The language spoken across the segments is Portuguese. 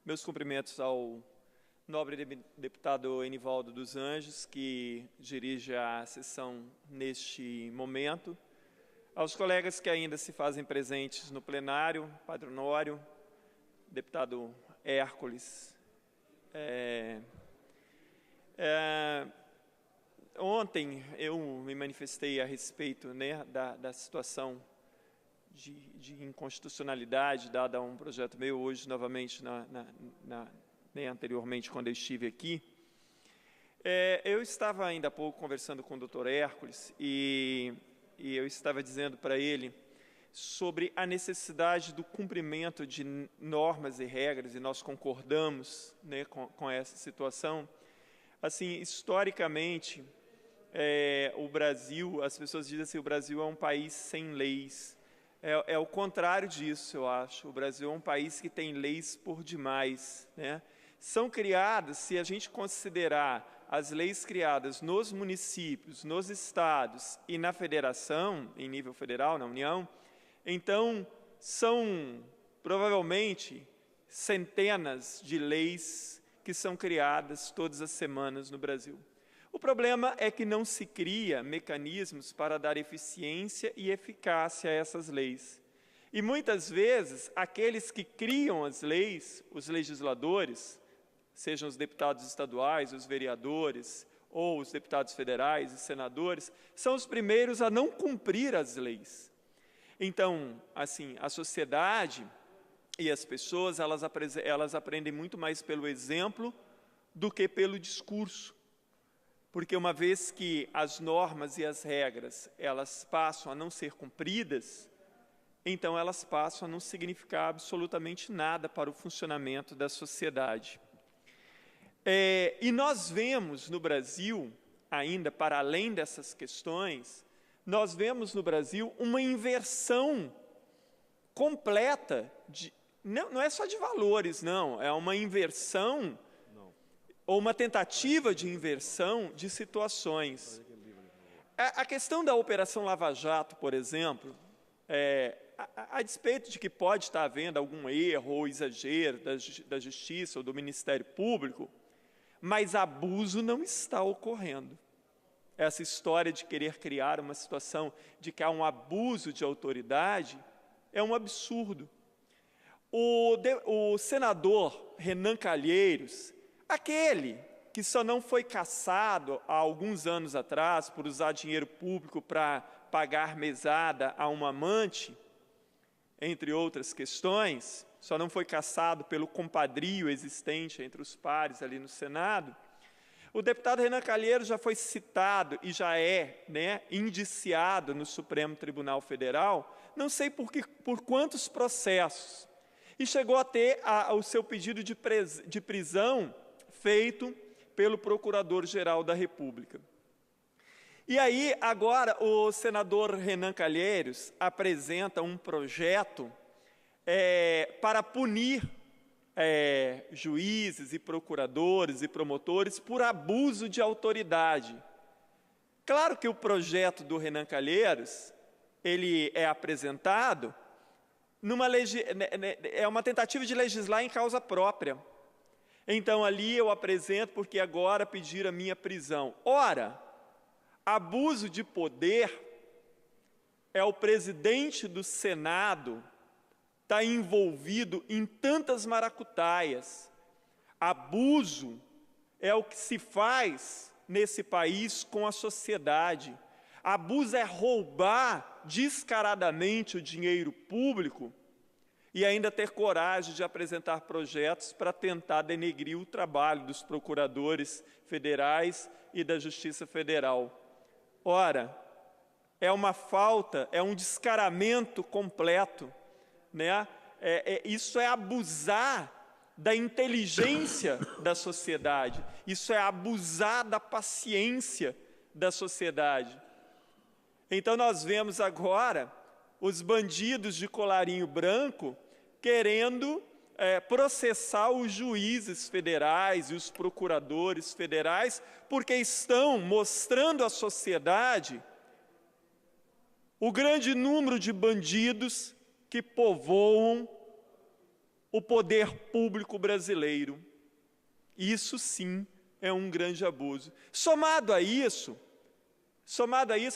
Meus cumprimentos ao nobre deputado Enivaldo dos Anjos, que dirige a sessão neste momento, aos colegas que ainda se fazem presentes no plenário, Padre Honório, deputado Hércules. Ontem eu me manifestei a respeito, né, da situação de inconstitucionalidade dada a um projeto meu, hoje novamente, anteriormente, quando eu estive aqui. Eu estava ainda há pouco conversando com o doutor Hércules e eu estava dizendo para ele sobre a necessidade do cumprimento de normas e regras, e nós concordamos, né, com essa situação. Assim, historicamente, o Brasil, as pessoas dizem assim, o Brasil é um país sem leis. É o contrário disso, eu acho. O Brasil é um país que tem leis por demais, né? São criadas, se a gente considerar as leis criadas nos municípios, nos estados e na federação, em nível federal, na União, então são provavelmente centenas de leis que são criadas todas as semanas no Brasil. O problema é que não se cria mecanismos para dar eficiência e eficácia a essas leis. E muitas vezes, aqueles que criam as leis, os legisladores, sejam os deputados estaduais, os vereadores, ou os deputados federais e senadores, são os primeiros a não cumprir as leis. Então, assim, a sociedade e as pessoas, elas aprendem muito mais pelo exemplo do que pelo discurso. Porque uma vez que as normas e as regras, elas passam a não ser cumpridas, então elas passam a não significar absolutamente nada para o funcionamento da sociedade. E nós vemos no Brasil, ainda para além dessas questões, nós vemos no Brasil uma inversão completa, não é só de valores, não, é uma inversão ou uma tentativa de inversão de situações. A questão da Operação Lava Jato, por exemplo, a despeito de que pode estar havendo algum erro ou exagero da Justiça ou do Ministério Público, mas abuso não está ocorrendo. Essa história de querer criar uma situação de que há um abuso de autoridade é um absurdo. O senador Renan Calheiros, aquele que só não foi cassado há alguns anos atrás por usar dinheiro público para pagar mesada a um amante, entre outras questões, só não foi cassado pelo compadrio existente entre os pares ali no Senado, o deputado Renan Calheiros já foi citado e já é, né, indiciado no Supremo Tribunal Federal, não sei por quantos processos, e chegou a ter o seu pedido de prisão feito pelo Procurador-Geral da República. E aí, agora, o senador Renan Calheiros apresenta um projeto para punir juízes e procuradores e promotores por abuso de autoridade. Claro que o projeto do Renan Calheiros, ele é apresentado é uma tentativa de legislar em causa própria. Então, ali eu apresento porque agora pedir a minha prisão. Ora, abuso de poder é o presidente do Senado está envolvido em tantas maracutaias. Abuso é o que se faz nesse país com a sociedade. Abuso é roubar descaradamente o dinheiro público e ainda ter coragem de apresentar projetos para tentar denegrir o trabalho dos procuradores federais e da Justiça Federal. Ora, é uma falta, é um descaramento completo, né? Isso é abusar da inteligência da sociedade, isso é abusar da paciência da sociedade. Então nós vemos agora os bandidos de colarinho branco querendo processar os juízes federais e os procuradores federais, porque estão mostrando à sociedade o grande número de bandidos que povoam o poder público brasileiro. Isso sim é um grande abuso. Somado a isso,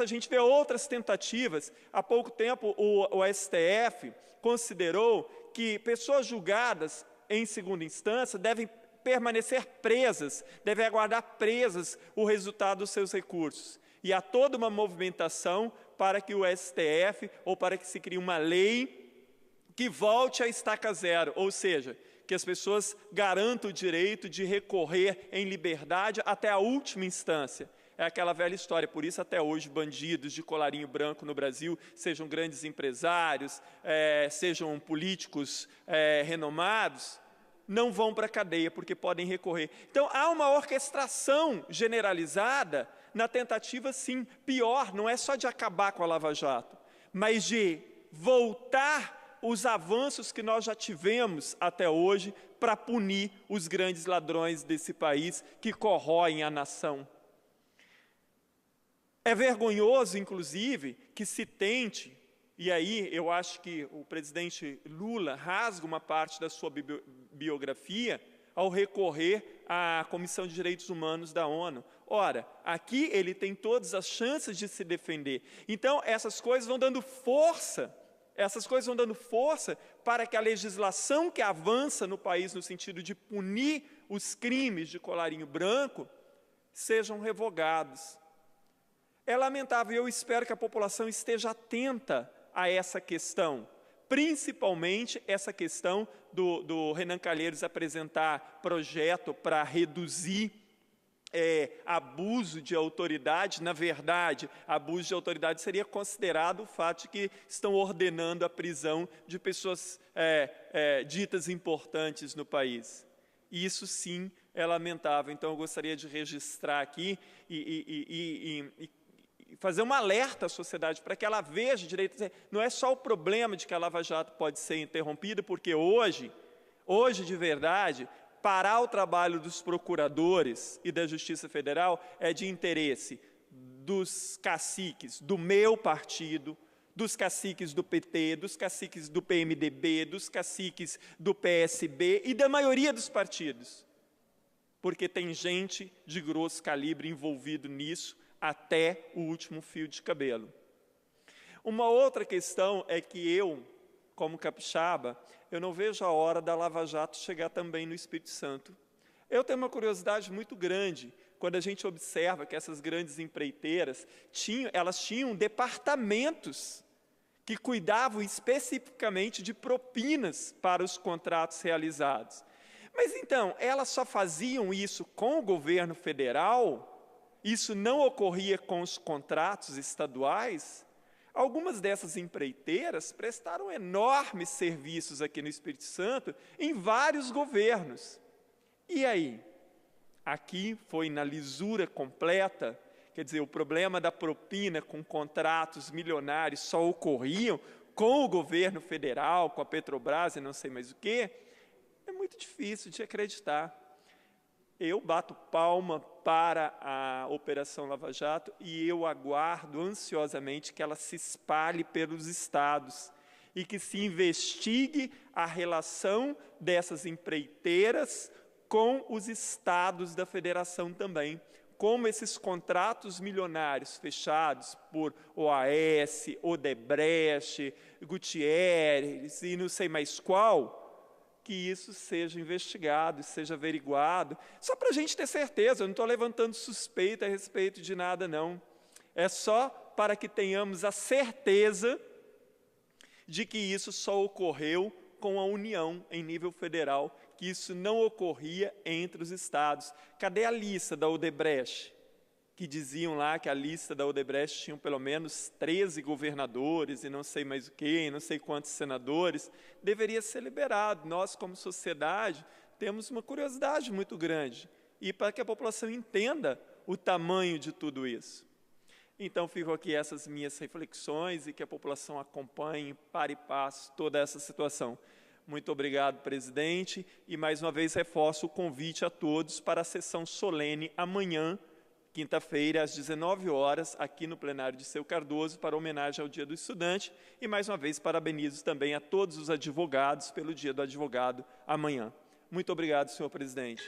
a gente vê outras tentativas. Há pouco tempo, o STF considerou que pessoas julgadas em segunda instância devem permanecer presas, devem aguardar presas o resultado dos seus recursos. E há toda uma movimentação para que o STF, ou para que se crie uma lei que volte à estaca zero, ou seja, que as pessoas garantam o direito de recorrer em liberdade até a última instância. É aquela velha história, por isso até hoje bandidos de colarinho branco no Brasil, sejam grandes empresários, sejam políticos renomados, não vão para a cadeia porque podem recorrer. Então há uma orquestração generalizada na tentativa, sim, pior, não é só de acabar com a Lava Jato, mas de voltar os avanços que nós já tivemos até hoje para punir os grandes ladrões desse país que corroem a nação. É vergonhoso, inclusive, que se tente, e aí eu acho que o presidente Lula rasga uma parte da sua biografia ao recorrer à Comissão de Direitos Humanos da ONU. Ora, aqui ele tem todas as chances de se defender. Então, essas coisas vão dando força para que a legislação que avança no país no sentido de punir os crimes de colarinho branco sejam revogados. É lamentável, e eu espero que a população esteja atenta a essa questão, principalmente essa questão do Renan Calheiros apresentar projeto para reduzir abuso de autoridade. Na verdade, abuso de autoridade seria considerado o fato de que estão ordenando a prisão de pessoas ditas importantes no país. E isso sim é lamentável. Então eu gostaria de registrar aqui e fazer um alerta à sociedade para que ela veja direito. Não é só o problema de que a Lava Jato pode ser interrompida, porque hoje de verdade, parar o trabalho dos procuradores e da Justiça Federal é de interesse dos caciques do meu partido, dos caciques do PT, dos caciques do PMDB, dos caciques do PSB e da maioria dos partidos, porque tem gente de grosso calibre envolvido nisso até o último fio de cabelo. Uma outra questão é que eu, como capixaba, eu não vejo a hora da Lava Jato chegar também no Espírito Santo. Eu tenho uma curiosidade muito grande quando a gente observa que essas grandes empreiteiras tinham departamentos que cuidavam especificamente de propinas para os contratos realizados. Mas então, elas só faziam isso com o governo federal? Isso não ocorria com os contratos estaduais? Algumas dessas empreiteiras prestaram enormes serviços aqui no Espírito Santo em vários governos. E aí? Aqui foi na lisura completa, quer dizer, o problema da propina com contratos milionários só ocorriam com o governo federal, com a Petrobras e não sei mais o quê. É muito difícil de acreditar. Eu bato palma para a Operação Lava Jato e eu aguardo ansiosamente que ela se espalhe pelos estados e que se investigue a relação dessas empreiteiras com os estados da federação também. Como esses contratos milionários fechados por OAS, Odebrecht, Gutierrez e não sei mais qual, que isso seja investigado, seja averiguado, só para a gente ter certeza. Eu não estou levantando suspeita a respeito de nada, não. É só para que tenhamos a certeza de que isso só ocorreu com a União em nível federal, que isso não ocorria entre os estados. Cadê a lista da Odebrecht? Que diziam lá que a lista da Odebrecht tinha pelo menos 13 governadores e não sei mais o quê, e não sei quantos senadores. Deveria ser liberado. Nós, como sociedade, temos uma curiosidade muito grande. E para que a população entenda o tamanho de tudo isso. Então, ficam aqui essas minhas reflexões e que a população acompanhe, para e passo, toda essa situação. Muito obrigado, presidente. E, mais uma vez, reforço o convite a todos para a sessão solene amanhã, quinta-feira, às 19 horas, aqui no plenário de Seu Cardoso, para homenagem ao Dia do Estudante. E, mais uma vez, parabenizo também a todos os advogados pelo Dia do Advogado amanhã. Muito obrigado, senhor presidente.